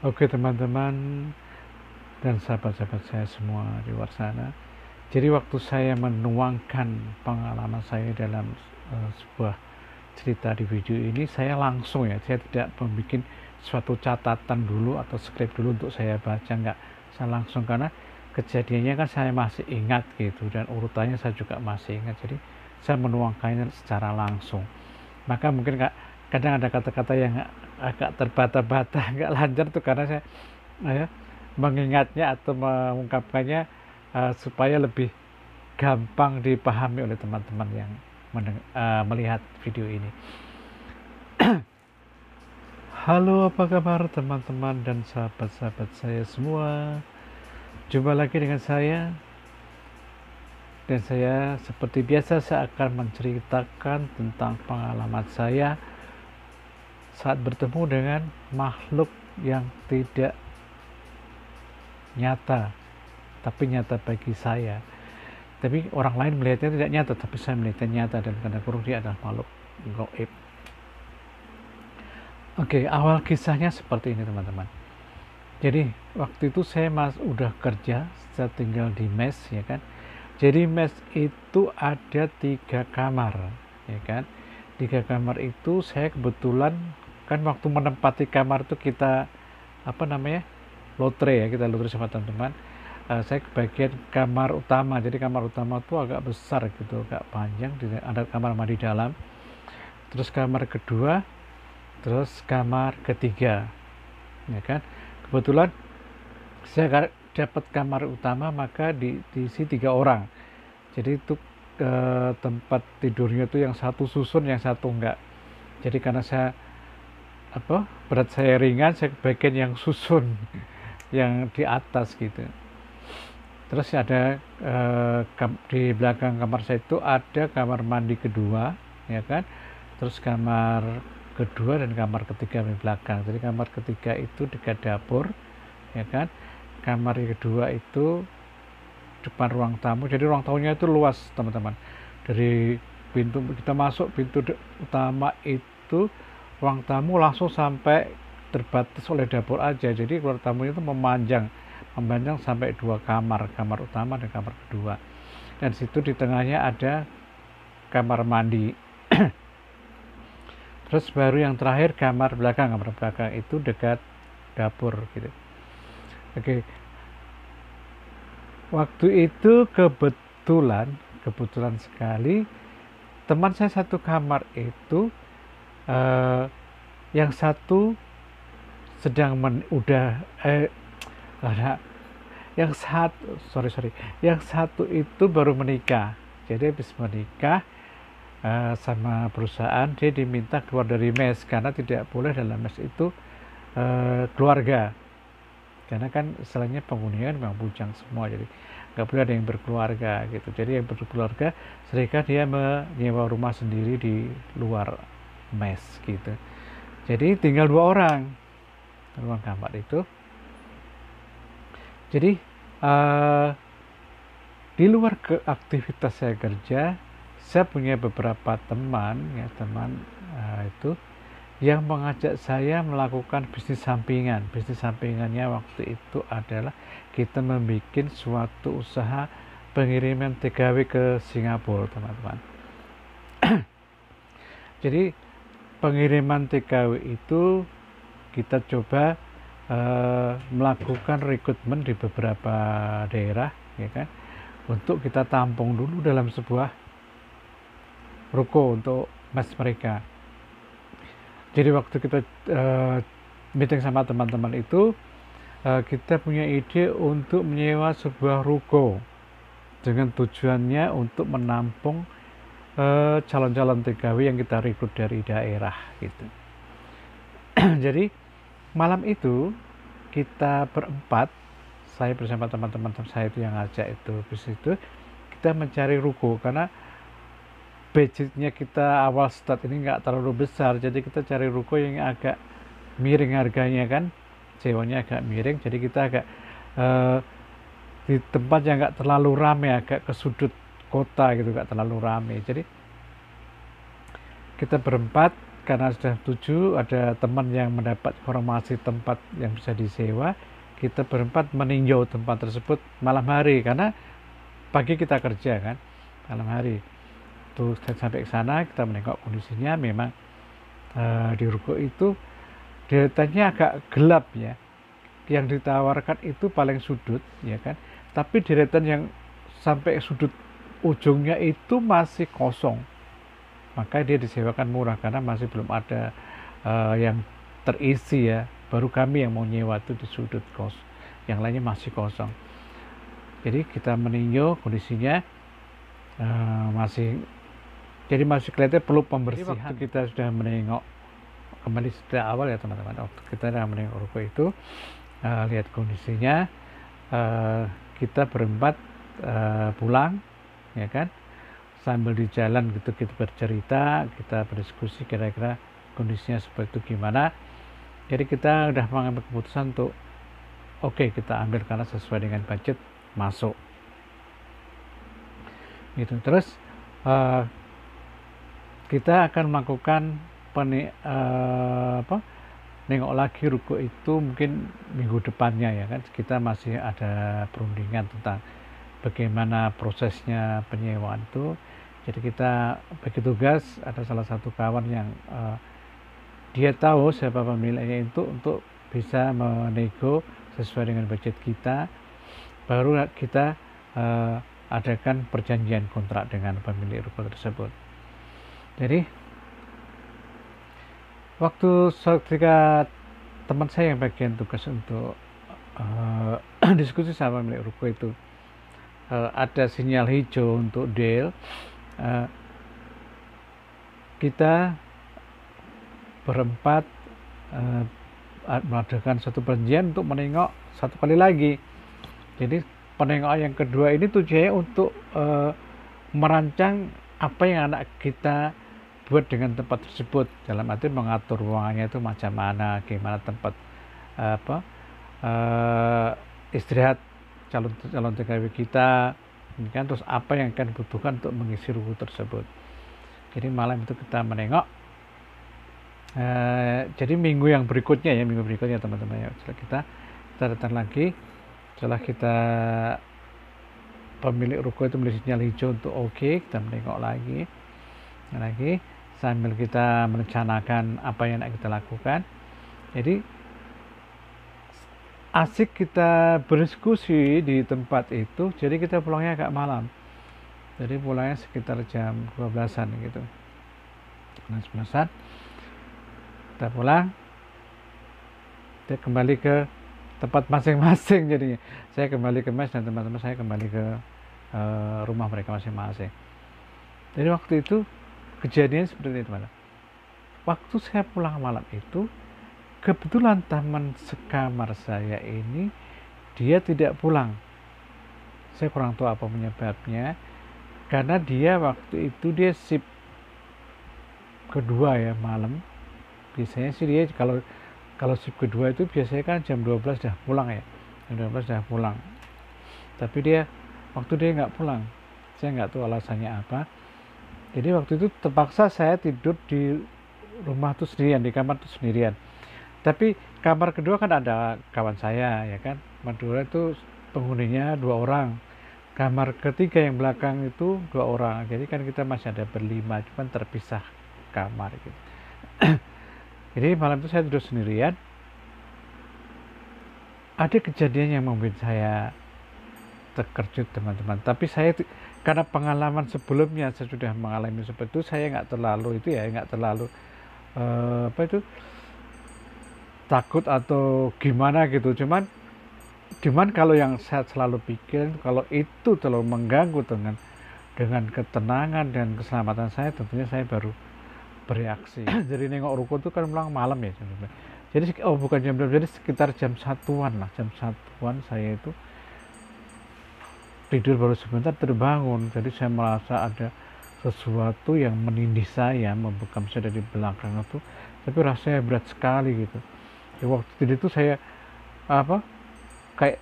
Oke teman-teman dan sahabat-sahabat saya semua di luar sana. Jadi waktu saya menuangkan pengalaman saya dalam sebuah cerita di video ini, saya langsung saya tidak membuat suatu catatan dulu atau skrip dulu untuk saya baca, enggak. Saya langsung karena kejadiannya kan saya masih ingat gitu dan urutannya saya juga masih ingat. Jadi saya menuangkannya secara langsung. Maka mungkin kadang ada kata-kata yang agak terbata-bata, nggak lancar tuh karena saya mengingatnya atau mengungkapkannya supaya lebih gampang dipahami oleh teman-teman yang melihat video ini. Halo, apa kabar teman-teman dan sahabat-sahabat saya semua? Jumpa lagi dengan saya. Dan saya seperti biasa saya akan menceritakan tentang pengalaman saya saat bertemu dengan makhluk yang tidak nyata, tapi nyata bagi saya. Tapi orang lain melihatnya tidak nyata, tapi saya melihatnya nyata dan tanda kurung dia adalah makhluk gaib. Oke, awal kisahnya seperti ini teman-teman. Jadi waktu itu saya udah kerja, saya tinggal di mes ya kan. Jadi mes itu ada 3 kamar ya kan. 3 kamar itu saya kebetulan kan waktu menempati kamar itu kita lotre ya, kita lotre sama teman-teman. Saya kebagian kamar utama, jadi kamar utama itu agak besar gitu, agak panjang, ada kamar mandi dalam, terus kamar kedua, terus kamar ketiga ya kan. Kebetulan saya dapat kamar utama, maka diisi 3 orang. Jadi itu tempat tidurnya itu yang satu susun, yang satu enggak. Jadi karena saya berat saya ringan, saya bagian yang susun yang di atas gitu. Terus ada di belakang kamar saya itu ada kamar mandi kedua ya kan. Terus kamar kedua dan kamar ketiga di belakang. Jadi kamar ketiga itu dekat dapur ya kan. Kamar kedua itu depan ruang tamu. Jadi ruang tamunya itu luas teman-teman. Dari pintu kita masuk pintu utama itu, ruang tamu langsung sampai terbatas oleh dapur aja. Jadi ruang tamunya itu memanjang sampai 2 kamar, kamar utama dan kamar kedua. Dan situ di tengahnya ada kamar mandi. Terus baru yang terakhir kamar belakang itu dekat dapur gitu. Oke. Waktu itu kebetulan sekali teman saya satu kamar itu yang satu sedang yang satu itu baru menikah. Jadi habis menikah sama perusahaan, dia diminta keluar dari mes karena tidak boleh dalam mes itu keluarga, karena kan istilahnya penghuninya memang bujang semua, jadi nggak boleh ada yang berkeluarga gitu. Jadi yang berkeluarga seringkali dia menyewa rumah sendiri di luar mes gitu. Jadi tinggal 2 orang ruang kamar itu. Jadi di luar ke aktivitas saya kerja, saya punya beberapa teman itu yang mengajak saya melakukan bisnis sampingan. Bisnis sampingannya waktu itu adalah kita membuat suatu usaha pengiriman TKW ke Singapura teman-teman. Jadi pengiriman TKW itu kita coba melakukan rekrutmen di beberapa daerah ya kan, untuk kita tampung dulu dalam sebuah ruko untuk mes mereka. Jadi waktu kita meeting sama teman-teman itu, kita punya ide untuk menyewa sebuah ruko dengan tujuannya untuk menampung calon-calon TKW yang kita rekrut dari daerah gitu. Jadi malam itu kita berempat, saya bersama teman-teman saya itu yang ngajak itu bis itu, kita mencari ruko karena budgetnya kita awal start ini nggak terlalu besar. Jadi kita cari ruko yang agak miring harganya kan, sewanya agak miring. Jadi kita agak di tempat yang nggak terlalu rame, agak ke sudut kota gitu, nggak terlalu rame. Jadi kita berempat karena sudah setuju, ada teman yang mendapat informasi tempat yang bisa disewa, kita berempat meninjau tempat tersebut malam hari, karena pagi kita kerja kan, malam hari tuh sampai ke sana kita menengok kondisinya. Memang di ruko itu deretannya agak gelap ya, yang ditawarkan itu paling sudut ya kan, tapi deretan yang sampai sudut ujungnya itu masih kosong, maka dia disewakan murah karena masih belum ada yang terisi ya, baru kami yang mau nyewa itu di sudut kos, yang lainnya masih kosong. Jadi kita meninjau kondisinya masih kelihatan perlu pembersihan. Jadi waktu kita sudah menengok kembali sejak awal ya teman-teman, waktu kita sudah menengok ruko itu, lihat kondisinya, kita berempat pulang ya kan, sambil di jalan gitu kita bercerita, kita berdiskusi kira-kira kondisinya seperti itu gimana. Jadi kita udah mengambil keputusan untuk oke, kita ambil karena sesuai dengan budget masuk gitu. Terus kita akan melakukan nengok lagi ruko itu mungkin minggu depannya ya kan, kita masih ada perundingan tentang bagaimana prosesnya penyewaan itu. Jadi kita bagi tugas, ada salah satu kawan yang dia tahu siapa pemiliknya itu, untuk bisa menego sesuai dengan budget kita, baru kita adakan perjanjian kontrak dengan pemilik ruko tersebut. Jadi waktu ketika teman saya yang bagian tugas untuk diskusi sama pemilik ruko itu, ada sinyal hijau untuk deal, kita berempat mengadakan satu perjanjian untuk menengok satu kali lagi. Jadi penengokan yang kedua ini tujuannya untuk merancang apa yang anak kita buat dengan tempat tersebut, dalam arti mengatur ruangannya itu macam mana, gimana tempat istirahat calon TKW kita kan, terus apa yang akan dibutuhkan untuk mengisi ruko tersebut. Jadi malam itu kita menengok. Jadi minggu berikutnya teman-teman ya, setelah kita datang lagi, setelah kita pemilik ruko itu memberi sinyal hijau untuk oke, kita menengok lagi sambil kita merencanakan apa yang akan kita lakukan. Jadi asik kita berdiskusi di tempat itu. Jadi kita pulangnya agak malam, jadi pulangnya sekitar jam 12-an gitu, 11-an kita pulang, kita kembali ke tempat masing-masing. Jadinya saya kembali ke mes dan teman-teman saya kembali ke rumah mereka masing-masing. Jadi waktu itu kejadian seperti itu teman-teman. Waktu saya pulang malam itu, kebetulan teman sekamar saya ini dia tidak pulang. Saya kurang tahu apa penyebabnya, karena dia waktu itu dia shift kedua ya malam. Biasanya sih dia kalau shift kedua itu biasanya kan jam 12 dah pulang ya, jam 12 dah pulang. Tapi dia waktu dia nggak pulang, saya nggak tahu alasannya apa. Jadi waktu itu terpaksa saya tidur di rumah tuh sendirian, di kamar tuh sendirian. Tapi kamar kedua kan ada kawan saya ya kan, kamar kedua itu penghuninya 2 orang, kamar ketiga yang belakang itu 2 orang. Jadi kan kita masih ada berlima, cuman terpisah kamar gitu. Jadi malam itu saya tidur sendirian. Ada kejadian yang membuat saya terkejut teman-teman. Tapi saya karena pengalaman sebelumnya saya sudah mengalami seperti itu, saya nggak terlalu takut atau gimana gitu. Cuman kalau yang saya selalu pikir, kalau itu terlalu mengganggu dengan ketenangan dan keselamatan saya, tentunya saya baru bereaksi. Jadi nengok ruko itu kan pulang malam ya, jadi bukan jam 12, jadi sekitar jam 1-an lah, jam 1-an saya itu tidur baru sebentar terbangun. Jadi saya merasa ada sesuatu yang menindih saya, membekam saya dari belakang itu, tapi rasanya berat sekali gitu. Ya, waktu tidur itu saya kayak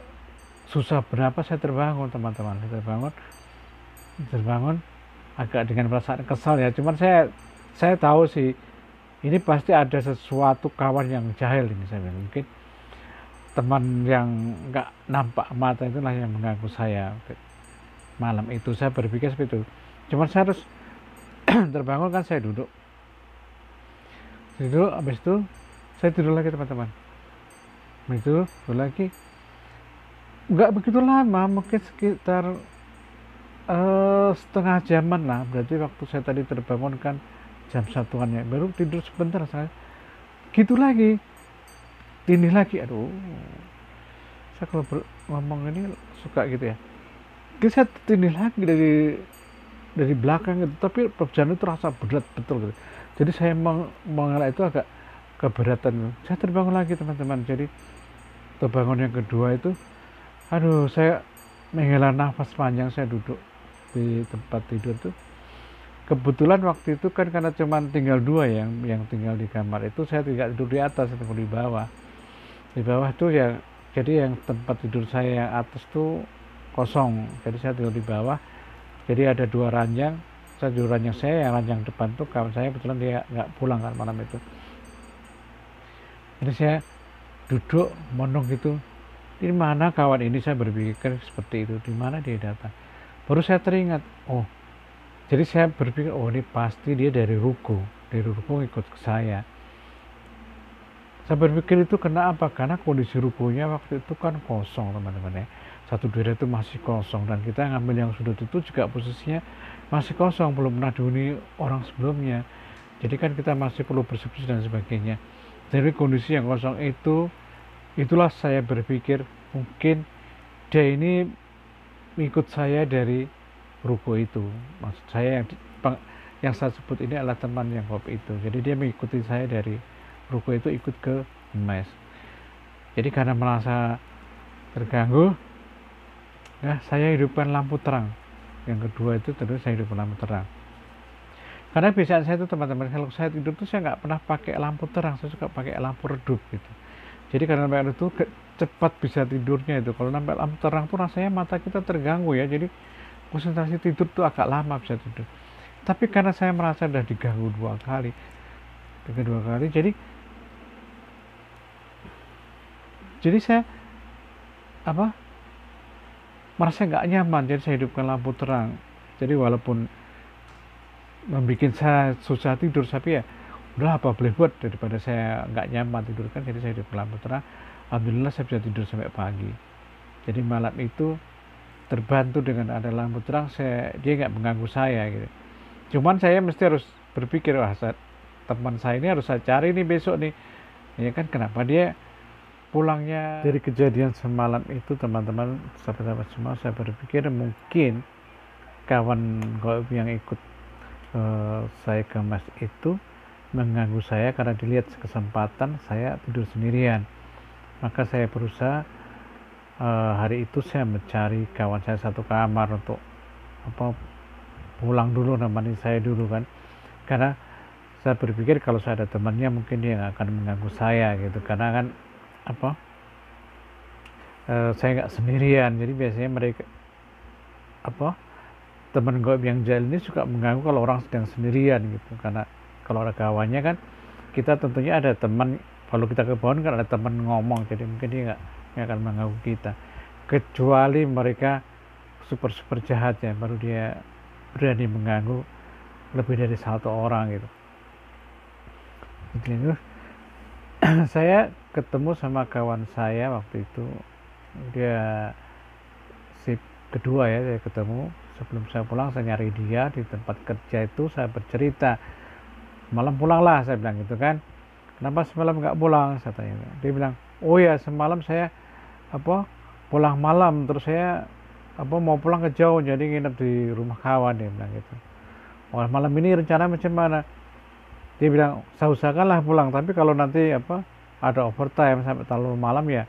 susah bernapas. Saya terbangun teman-teman, terbangun agak dengan perasaan kesal ya. Cuman saya tahu sih ini pasti ada sesuatu kawan yang jahil ini, saya bilang. Mungkin teman yang nggak nampak mata itulah yang mengganggu saya malam itu. Saya berpikir seperti itu. Cuman saya harus terbangun kan, saya duduk, habis itu saya tidur lagi teman-teman. Itu tidur lagi, nggak begitu lama, mungkin sekitar setengah jaman lah. Berarti waktu saya tadi terbangun kan jam 1-an ya, baru tidur sebentar saya gitu lagi, ini lagi, aduh, saya kalau ngomong ini suka gitu ya. Jadi saya ini lagi dari belakang gitu, tapi perjalanan itu terasa berat betul gitu. Jadi saya mengelak itu agak keberatan. Saya terbangun lagi teman-teman. Jadi terbangun yang kedua itu, aduh, saya menghela nafas panjang, saya duduk di tempat tidur tuh. Kebetulan waktu itu kan karena cuma tinggal 2 yang tinggal di kamar itu, saya tidak tidur di atas, tidur di bawah. Di bawah tuh ya, jadi yang tempat tidur saya yang atas tuh kosong, jadi saya tidur di bawah. Jadi ada 2 ranjang, saya tidur ranjang saya, yang ranjang depan tuh kawan saya kebetulan dia nggak pulang kan malam itu. Jadi saya duduk monong gitu, di mana kawan ini, saya berpikir seperti itu, di mana dia datang. Baru saya teringat, oh, jadi saya berpikir, oh ini pasti dia dari ruko ikut ke saya. Saya berpikir itu kenapa? Karena kondisi rukonya waktu itu kan kosong teman-teman ya. Satu daerah itu masih kosong, dan kita ngambil yang sudah tutup juga posisinya masih kosong, belum pernah dihuni orang sebelumnya. Jadi kan kita masih perlu bersih dan sebagainya. Dari kondisi yang kosong itu, itulah saya berpikir mungkin dia ini ikut saya dari ruko itu. Maksud saya yang saya sebut ini adalah teman yang kopi itu. Jadi dia mengikuti saya dari ruko itu, ikut ke mes. Jadi karena merasa terganggu, ya saya hidupkan lampu terang. Yang kedua itu terus saya hidupkan lampu terang. Karena biasanya saya itu teman-teman, kalau saya tidur tuh saya nggak pernah pakai lampu terang, saya suka pakai lampu redup gitu. Jadi karena lampu itu cepat bisa tidurnya itu. Kalau nampak lampu terang tuh rasanya mata kita terganggu ya. Jadi konsentrasi tidur tuh agak lama bisa tidur. Tapi karena saya merasa sudah diganggu 2 kali, jadi saya merasa nggak nyaman. Jadi saya hidupkan lampu terang. Jadi walaupun membuat saya susah tidur, tapi ya udah apa boleh buat, daripada saya nggak nyaman tidur kan. Jadi saya hidupkan lampu terang. Alhamdulillah saya bisa tidur sampai pagi. Jadi malam itu terbantu dengan ada lampu terang, dia nggak mengganggu saya gitu. Cuman saya mesti harus berpikir, wah, teman saya ini harus saya cari nih besok nih, ya kan, kenapa dia pulangnya. Dari kejadian semalam itu teman-teman, sahabat-sahabat semua, saya berpikir mungkin kawan goib yang ikut saya ke mas itu mengganggu saya karena dilihat kesempatan saya tidur sendirian. Maka saya berusaha hari itu saya mencari kawan saya satu kamar untuk pulang dulu, nemenin saya dulu kan. Karena saya berpikir kalau saya ada temannya mungkin dia nggak akan mengganggu saya gitu. Karena kan saya nggak sendirian. Jadi biasanya mereka teman goib yang jahil ini suka mengganggu kalau orang sedang sendirian gitu. Karena kalau ada kawannya kan, kita tentunya ada teman. Kalau kita ke pohon kan ada teman ngomong, jadi mungkin dia nggak akan mengganggu kita, kecuali mereka super jahat ya, baru dia berani mengganggu lebih dari 1 orang gitu. Jadi saya ketemu sama kawan saya waktu itu, dia shift kedua ya, saya ketemu. Sebelum saya pulang, saya nyari dia di tempat kerja itu, saya bercerita, malam pulanglah, saya bilang gitu kan. Kenapa semalam nggak pulang, saya tanya. Dia bilang, oh ya semalam saya pulang malam, terus saya mau pulang ke jauh, jadi nginep di rumah kawan, dia bilang gitu. Oh, malam ini rencana macam mana? Dia bilang, saya usahakanlah pulang, tapi kalau nanti ada overtime sampai terlalu malam ya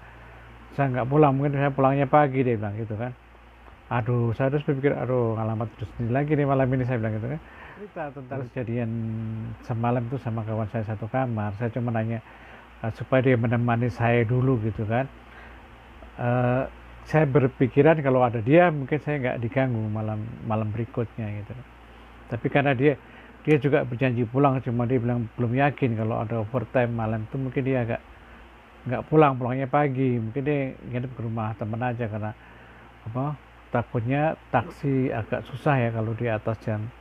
saya nggak pulang, mungkin saya pulangnya pagi, dia bilang gitu kan. Aduh, saya terus berpikir, aduh, ngalamat terus lagi nih malam ini, saya bilang gitu kan. Cerita tentang kejadian semalam itu sama kawan saya satu kamar, saya cuma nanya supaya dia menemani saya dulu gitu kan. Saya berpikiran kalau ada dia mungkin saya nggak diganggu malam berikutnya gitu. Tapi karena dia dia juga berjanji pulang, cuma dia bilang belum yakin kalau ada overtime malam itu, mungkin dia agak nggak pulang, pulangnya pagi, mungkin dia nginep ke rumah teman aja, karena apa, takutnya taksi agak susah ya kalau di atas jam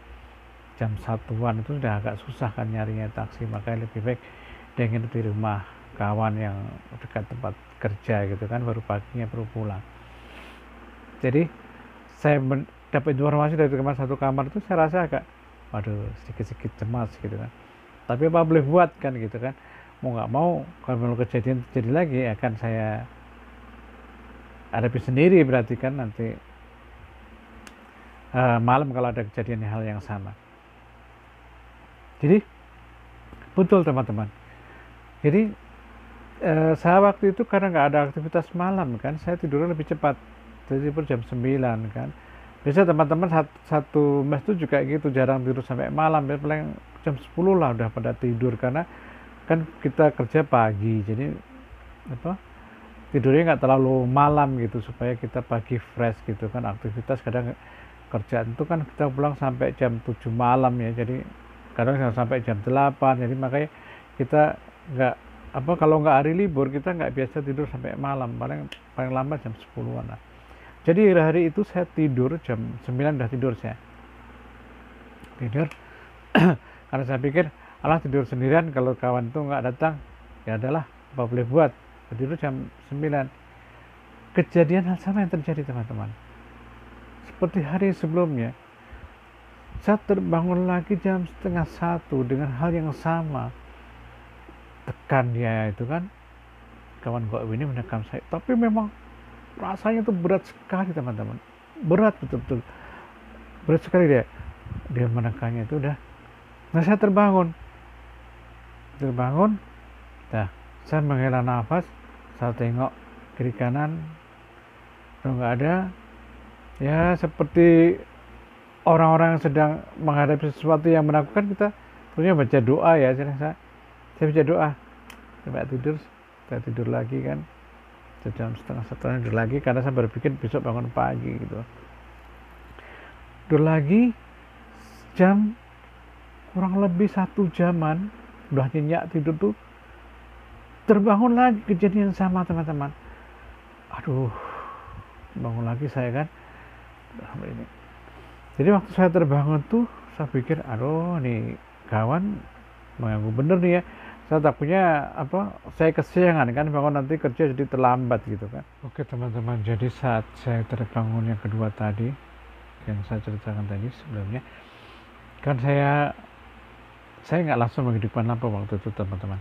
jam satuan itu sudah agak susah kan nyarinya taksi, makanya lebih baik dia nginep di rumah kawan yang dekat tempat kerja gitu kan, baru paginya baru pulang. Jadi saya dapat informasi dari teman satu kamar itu, saya rasa agak waduh sedikit-sedikit cemas gitu kan, tapi apa boleh buat kan gitu kan, mau nggak mau kalau kejadian terjadi lagi akan saya hadapi sendiri, berarti kan nanti malam kalau ada kejadian hal yang sama. Jadi betul teman-teman, jadi saya waktu itu karena nggak ada aktivitas malam kan, saya tidurnya lebih cepat, jadi per jam 9 kan. Biasa teman-teman satu mes itu juga gitu, jarang tidur sampai malam ya, paling jam 10 lah udah pada tidur, karena kan kita kerja pagi, jadi apa, tidurnya nggak terlalu malam gitu, supaya kita pagi fresh gitu kan. Aktivitas kadang kerjaan itu kan kita pulang sampai jam 7 malam ya, jadi kadang sampai jam 8, jadi makanya kita nggak apa, kalau nggak hari libur kita nggak biasa tidur sampai malam, paling paling lama jam 10-an lah. Jadi hari itu saya tidur jam 9 udah tidur, saya tidur karena saya pikir alah tidur sendirian, kalau kawan itu nggak datang ya adalah apa boleh buat, tidur jam 9. Kejadian hal sama yang terjadi teman-teman, seperti hari sebelumnya. Saya terbangun lagi jam setengah 1 dengan hal yang sama, tekan dia itu kan, kawan gua ini menekan saya, tapi memang rasanya tuh berat sekali teman-teman, berat betul-betul berat sekali, dia menekannya itu udah. Nah saya terbangun, nah saya menghela nafas, saya tengok kiri kanan, nggak ada, ya seperti orang-orang yang sedang menghadapi sesuatu yang menakutkan, kita punya baca doa ya. Saya baca doa, sampai tidur, saya tidur lagi kan, jam setengah 1 tidur lagi, karena saya berpikir besok bangun pagi gitu. Tidur lagi jam kurang lebih 1 jaman, udah nyenyak tidur tuh, terbangun lagi kejadian sama teman-teman. Aduh, bangun lagi saya kan. Ini. Jadi waktu saya terbangun tuh, saya pikir aduh nih kawan mengganggu bener nih ya. Saya takutnya apa, saya kesiangan kan, bangun nanti kerja jadi terlambat gitu kan. Oke teman-teman, jadi saat saya terbangun yang kedua tadi, yang saya ceritakan tadi sebelumnya, kan saya nggak langsung menghidupkan lampu waktu itu teman-teman.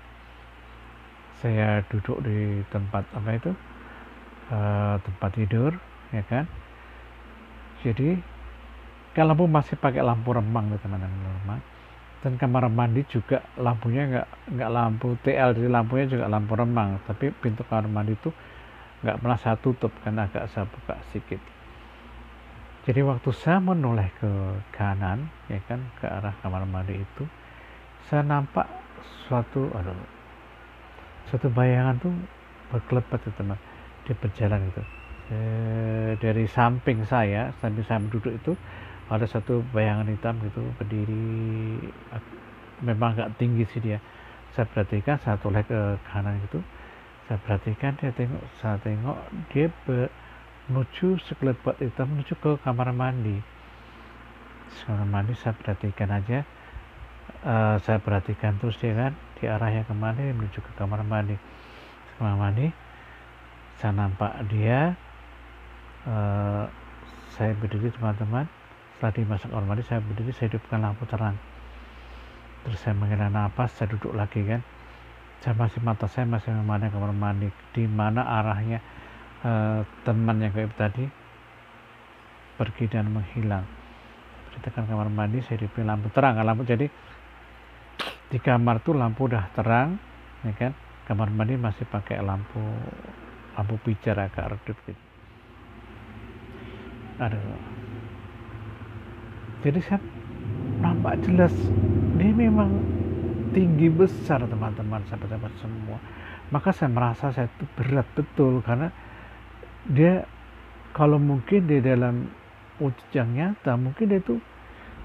Saya duduk di tempat apa itu, tempat tidur ya kan. Jadi kan lampu masih pakai lampu remang teman-teman, dan kamar mandi juga lampunya nggak lampu TL, jadi lampunya juga lampu remang, tapi pintu kamar mandi itu nggak pernah saya tutup kan, agak saya buka sedikit. Jadi waktu saya menoleh ke kanan ya kan, ke arah kamar mandi itu, saya nampak suatu bayangan tuh berkelebat teman, dia berjalan itu dari samping saya, sambil saya duduk itu ada satu bayangan hitam gitu berdiri, memang agak tinggi sih dia. Saya perhatikan, saya toleh ke kanan gitu, saya perhatikan, saya tengok dia menuju sekelebat hitam, menuju ke kamar mandi. Saya perhatikan aja, saya perhatikan terus dia kan, di arahnya kemana, menuju ke kamar mandi. Saya nampak dia, saya berdiri teman-teman. Setelah dimasak kamar mandi, saya berdiri, saya hidupkan lampu terang, terus saya menghela nafas, saya duduk lagi kan, mata saya masih memandang kamar mandi, di mana arahnya teman yang gaib tadi pergi dan menghilang. Perhatikan kamar mandi, saya hidupin lampu terang, jadi di kamar tuh lampu udah terang ya kan, kamar mandi masih pakai lampu pijar agak redup gitu. Jadi saya nampak jelas dia memang tinggi besar teman-teman, sahabat-sahabat semua. Maka saya merasa saya itu berat betul, karena dia kalau mungkin di dalam wujud yang nyata, mungkin dia itu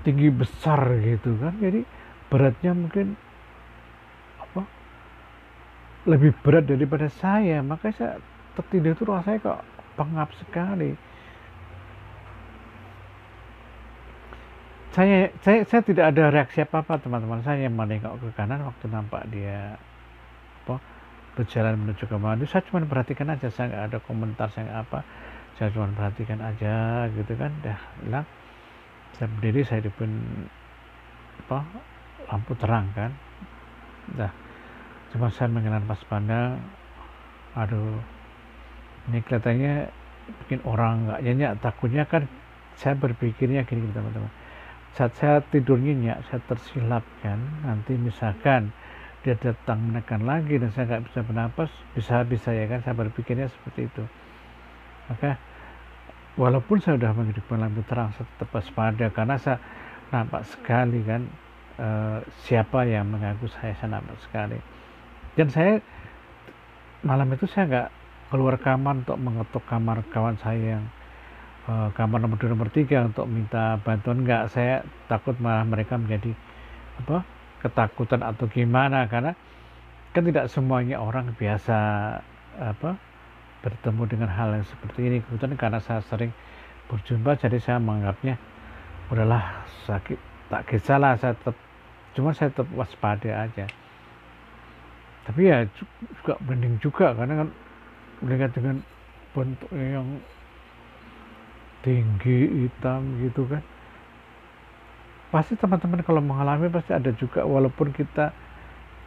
tinggi besar gitu kan, jadi beratnya mungkin apa lebih berat daripada saya, makanya saya tertidur itu rasanya kok pengap sekali. Saya tidak ada reaksi apa-apa, teman-teman. Saya menengok ke kanan waktu nampak dia apa berjalan menuju ke mana. Saya cuma perhatikan aja, saya nggak ada komentar, saya nggak apa, saya cuma perhatikan aja gitu kan. Dah hilang, saya berdiri, saya depan apa lampu terang kan. Dah cuma saya mengenal pas pandang, aduh ini kelihatannya bikin orang nggak nyenyak. Takutnya kan saya berpikirnya gini teman-teman, saat saya tidur nyenyak, saya tersilap kan, nanti misalkan dia datang menekan lagi dan saya nggak bisa bernapas, bisa ya kan, saya berpikirnya seperti itu. Maka walaupun saya sudah menghidupkan lampu terang, saya tetap waspada karena saya nampak sekali kan siapa yang mengganggu saya nampak sekali. Dan saya malam itu saya nggak keluar kamar untuk mengetuk kamar kawan saya yang kamar nomor 2 nomor 3 untuk minta bantuan, enggak. Saya takut malah mereka menjadi apa ketakutan atau gimana, karena kan tidak semuanya orang biasa apa bertemu dengan hal yang seperti ini. Kebetulan karena saya sering berjumpa, jadi saya menganggapnya udahlah sakit tak kisahlah, saya tetap waspada aja. Tapi ya juga merinding juga karena kan melihat dengan bentuknya yang tinggi hitam gitu kan. Pasti teman-teman kalau mengalami pasti ada juga, walaupun kita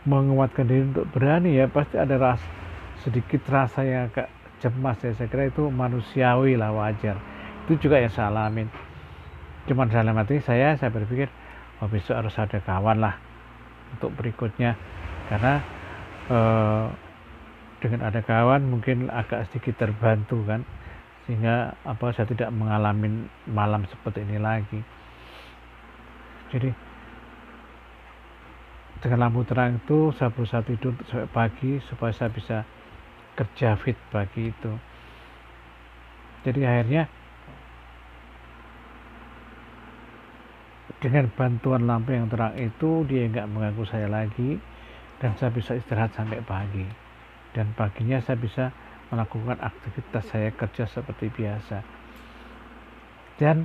menguatkan diri untuk berani ya, pasti ada sedikit rasa yang agak cemas ya. Saya kira itu manusiawi lah, wajar. Itu juga yang saya alamin. Cuman dalam hati saya berpikir, oh besok harus ada kawan lah untuk berikutnya, karena dengan ada kawan mungkin agak sedikit terbantu kan, sehingga saya tidak mengalami malam seperti ini lagi. Jadi dengan lampu terang itu saya berusaha tidur sampai pagi supaya saya bisa kerja fit pagi itu. Jadi akhirnya dengan bantuan lampu yang terang itu dia nggak mengganggu saya lagi, dan saya bisa istirahat sampai pagi, dan paginya saya bisa melakukan aktivitas saya kerja seperti biasa. Dan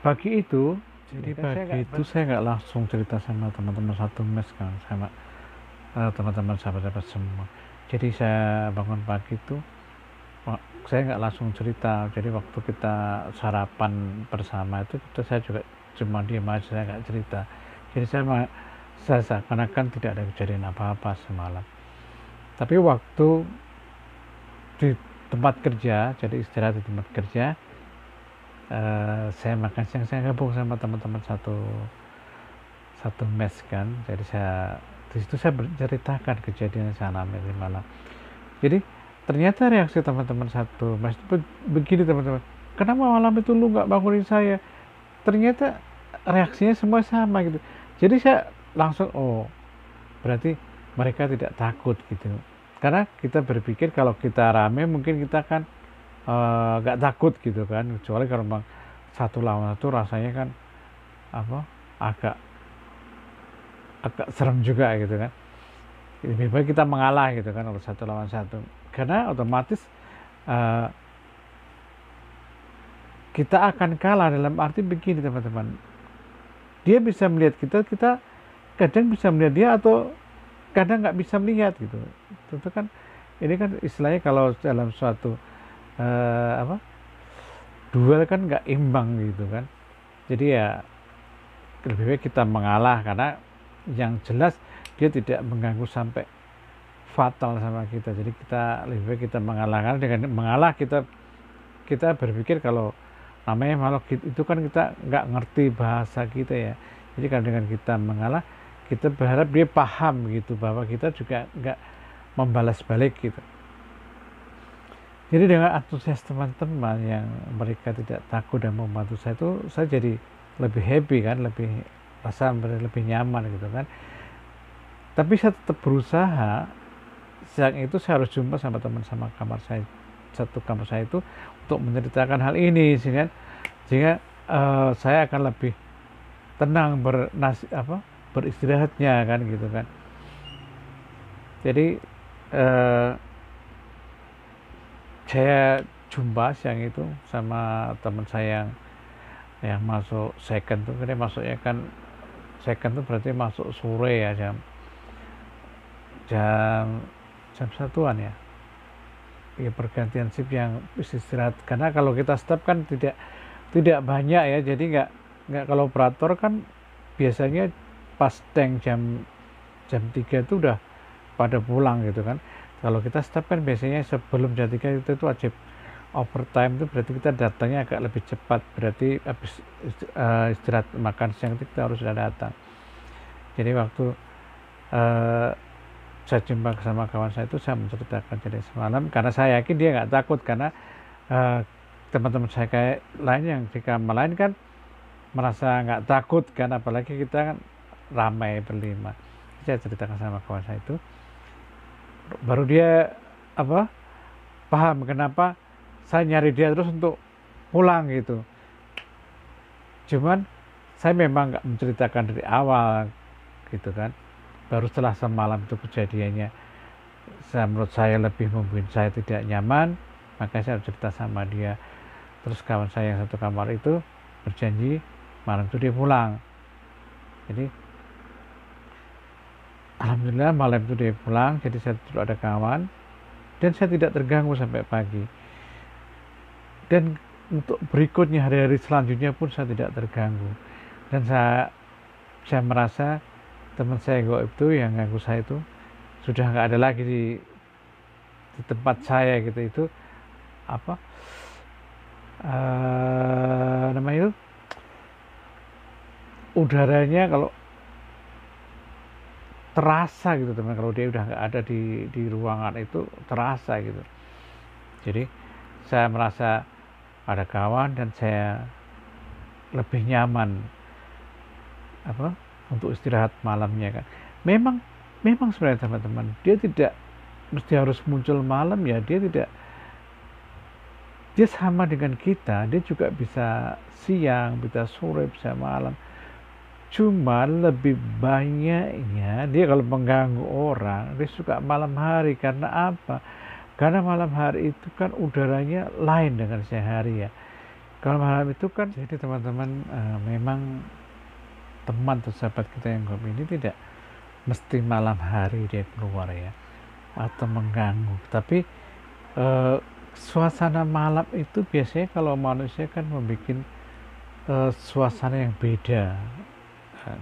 pagi itu, jadi pagi itu saya nggak langsung cerita sama teman-teman satu mes kan, sama teman-teman sahabat-sahabat semua. Jadi saya bangun pagi itu saya nggak langsung cerita. Jadi waktu kita sarapan bersama itu saya juga cuma diam aja, saya nggak cerita. Jadi saya seakan-akan tidak ada kejadian apa-apa semalam. Tapi waktu di tempat kerja, jadi istirahat di tempat kerja, saya makan siang, saya gabung sama teman-teman satu mes kan. Jadi di situ saya berceritakan kejadian yang saya alami di malam. Jadi ternyata reaksi teman-teman satu mes itu begini teman-teman, kenapa malam itu lu nggak bangunin saya? Ternyata reaksinya semua sama gitu. Jadi saya langsung, oh berarti mereka tidak takut gitu. Karena kita berpikir kalau kita rame mungkin kita kan gak takut gitu kan, kecuali kalau memang satu lawan satu rasanya kan agak serem juga gitu kan. Lebih baik kita mengalah gitu kan kalau satu lawan satu, karena otomatis kita akan kalah. Dalam arti begini teman-teman, dia bisa melihat kita kadang bisa melihat dia atau kadang nggak bisa melihat gitu. Tentu kan ini kan istilahnya kalau dalam suatu duel kan nggak imbang gitu kan. Jadi ya lebih baik kita mengalah, karena yang jelas dia tidak mengganggu sampai fatal sama kita. Jadi kita lebih baik kita mengalah, karena dengan mengalah kita berpikir kalau namanya makhluk itu kan kita nggak ngerti bahasa kita ya. Jadi kalau dengan kita mengalah, kita berharap dia paham gitu bahwa kita juga nggak membalas balik gitu. Jadi dengan antusias teman-teman yang mereka tidak takut dan membantu saya itu, saya jadi lebih happy kan, lebih nyaman gitu kan. Tapi saya tetap berusaha, siang itu saya harus jumpa sama teman sama satu kamar saya itu untuk menceritakan hal ini, sehingga saya akan lebih tenang beristirahatnya kan gitu kan. Jadi saya jumpa siang itu sama teman saya yang masuk second tuh, dia masuknya kan second tuh berarti masuk sore ya, jam jam jam satuan ya, ya pergantian shift yang istirahat. Karena kalau kita stop kan tidak banyak ya, jadi nggak kalau operator kan biasanya pas tank jam jam 3 itu udah pada pulang gitu kan. Kalau kita stop kan biasanya sebelum jam 3 itu wajib overtime, itu berarti kita datangnya agak lebih cepat, berarti habis istirahat makan siang itu kita harus sudah datang. Jadi waktu saya jumpa sama kawan saya itu, saya menceritakan jadi semalam, karena saya yakin dia nggak takut, karena teman-teman saya kayak lain yang di kamar lain kan merasa nggak takut kan, apalagi kita kan ramai berlima. Saya ceritakan sama kawan saya itu, baru dia paham kenapa saya nyari dia terus untuk pulang gitu. Cuman saya memang nggak menceritakan dari awal gitu kan, baru setelah semalam itu kejadiannya, menurut saya lebih membuat saya tidak nyaman, makanya saya cerita sama dia. Terus kawan saya yang satu kamar itu berjanji malam itu dia pulang. Jadi alhamdulillah malam itu dia pulang, jadi saya dulu ada kawan dan saya tidak terganggu sampai pagi. Dan untuk berikutnya hari-hari selanjutnya pun saya tidak terganggu. Dan saya merasa teman saya gaib itu yang ganggu saya itu sudah nggak ada lagi di tempat saya gitu. Itu apa namanya itu, udaranya kalau terasa gitu teman, kalau dia udah nggak ada di ruangan itu terasa gitu. Jadi saya merasa ada kawan dan saya lebih nyaman untuk istirahat malamnya kan. Memang sebenarnya teman-teman, dia tidak mesti harus muncul malam ya, dia sama dengan kita, dia juga bisa siang, bisa sore, bisa malam. Cuma lebih banyaknya dia kalau mengganggu orang, dia suka malam hari. Karena apa? Karena malam hari itu kan udaranya lain dengan siang hari ya. Kalau malam itu kan, jadi teman-teman, memang teman atau sahabat kita yang gaib ini tidak mesti malam hari dia keluar ya, atau mengganggu. Tapi suasana malam itu biasanya kalau manusia kan membuat suasana yang beda.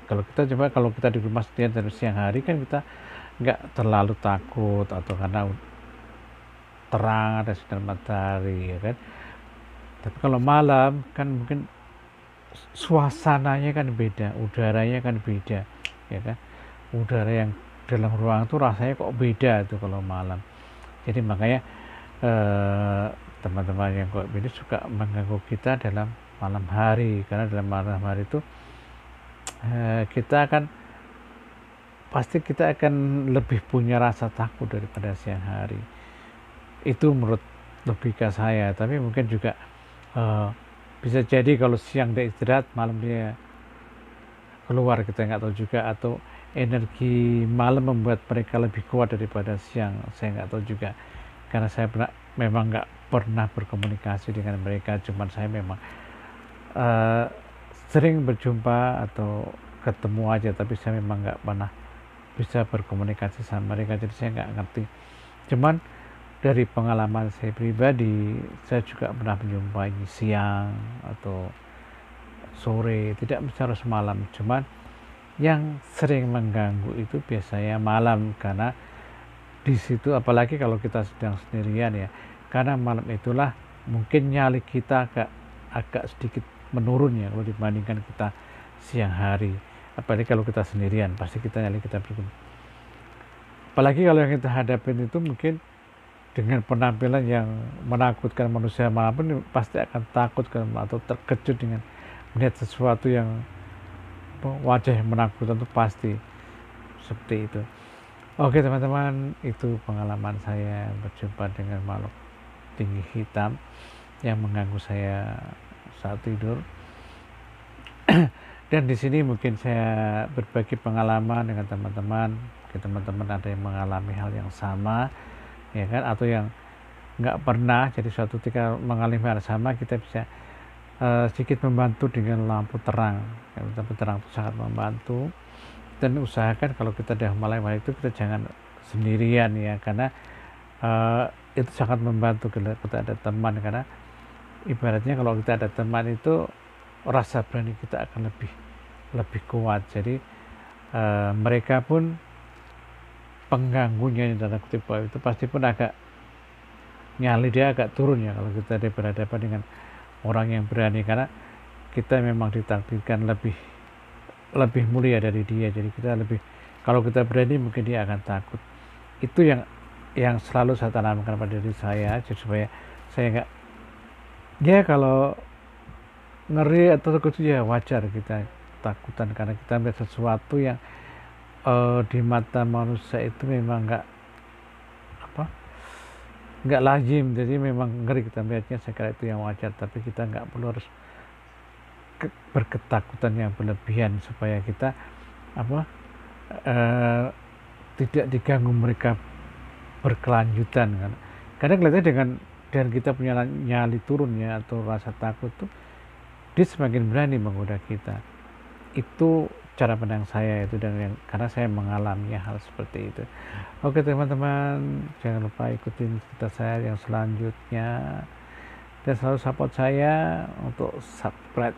Kalau kita di rumah setiap dari siang hari kan kita nggak terlalu takut, atau karena terang ada sinar matahari ya kan. Tapi kalau malam kan mungkin suasananya kan beda, udaranya kan beda ya kan. Udara yang dalam ruangan itu rasanya kok beda tuh kalau malam. Jadi makanya teman-teman yang kok ini suka mengganggu kita dalam malam hari, karena dalam malam hari itu kita akan lebih punya rasa takut daripada siang hari. Itu menurut logika saya. Tapi mungkin juga bisa jadi kalau siang dia istirahat, malam dia keluar, kita nggak tahu juga. Atau energi malam membuat mereka lebih kuat daripada siang, saya nggak tahu juga. Karena saya memang nggak pernah berkomunikasi dengan mereka. Cuman saya memang sering berjumpa atau ketemu aja, tapi saya memang nggak pernah bisa berkomunikasi sama mereka, jadi saya nggak ngerti. Cuman dari pengalaman saya pribadi, saya juga pernah menjumpai siang atau sore, tidak mesti harus malam. Cuman yang sering mengganggu itu biasanya malam, karena di situ apalagi kalau kita sedang sendirian ya, karena malam itulah mungkin nyali kita agak sedikit menurun ya kalau dibandingkan kita siang hari. Apalagi kalau kita sendirian, pasti nyali kita berkurang. Apalagi kalau yang kita hadapin itu mungkin dengan penampilan yang menakutkan, manusia manapun pasti akan takut atau terkejut dengan melihat sesuatu yang wajah yang menakutkan, itu pasti seperti itu. Oke teman-teman, itu pengalaman saya berjumpa dengan makhluk tinggi hitam yang mengganggu saya saat tidur. Dan di sini mungkin saya berbagi pengalaman dengan teman-teman, mungkin teman-teman ada yang mengalami hal yang sama, ya kan, atau yang nggak pernah. Jadi suatu ketika mengalami hal sama, kita bisa sedikit membantu dengan lampu terang. Lampu terang itu sangat membantu. Dan usahakan kalau kita sudah mulai itu, kita jangan sendirian ya, karena itu sangat membantu kalau kita ada teman. Karena ibaratnya kalau kita ada teman itu rasa berani kita akan lebih kuat. Jadi mereka pun pengganggunya dalam kutip itu pasti pun agak nyali, dia agak turun ya kalau kita berhadapan dengan orang yang berani, karena kita memang ditakdirkan lebih mulia dari dia. Jadi kita kalau kita berani mungkin dia akan takut. Itu yang selalu saya tanamkan pada diri saya, supaya saya nggak, ya kalau ngeri atau takut ya wajar kita takutan, karena kita melihat sesuatu yang di mata manusia itu memang nggak lazim, jadi memang ngeri kita melihatnya. Saya kira itu yang wajar, tapi kita nggak perlu harus berketakutan yang berlebihan, supaya kita tidak diganggu mereka berkelanjutan kan. Kadang kelihatannya dengan kita punya nyali turunnya atau rasa takut tuh, dia semakin berani menggoda kita. Itu cara pandang saya itu, dan karena saya mengalami hal seperti itu. Oke teman-teman, jangan lupa ikutin cerita saya yang selanjutnya, dan selalu support saya untuk subscribe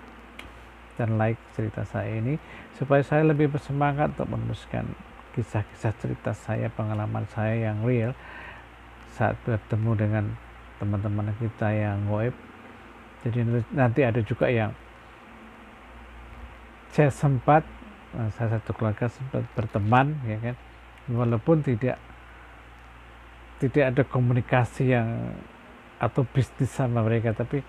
dan like cerita saya ini, supaya saya lebih bersemangat untuk meneruskan kisah-kisah cerita saya, pengalaman saya yang real saat bertemu dengan teman-teman kita yang goib. Jadi nanti ada juga yang saya satu keluarga sempat berteman, ya kan, walaupun tidak ada komunikasi yang atau bisnis sama mereka, tapi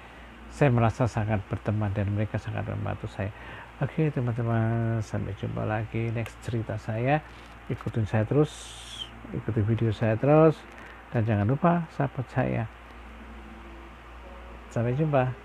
saya merasa sangat berteman dan mereka sangat membantu saya. Oke teman-teman, sampai jumpa lagi next cerita saya. Ikutin saya terus, ikuti video saya terus, dan jangan lupa support saya. Sampai jumpa.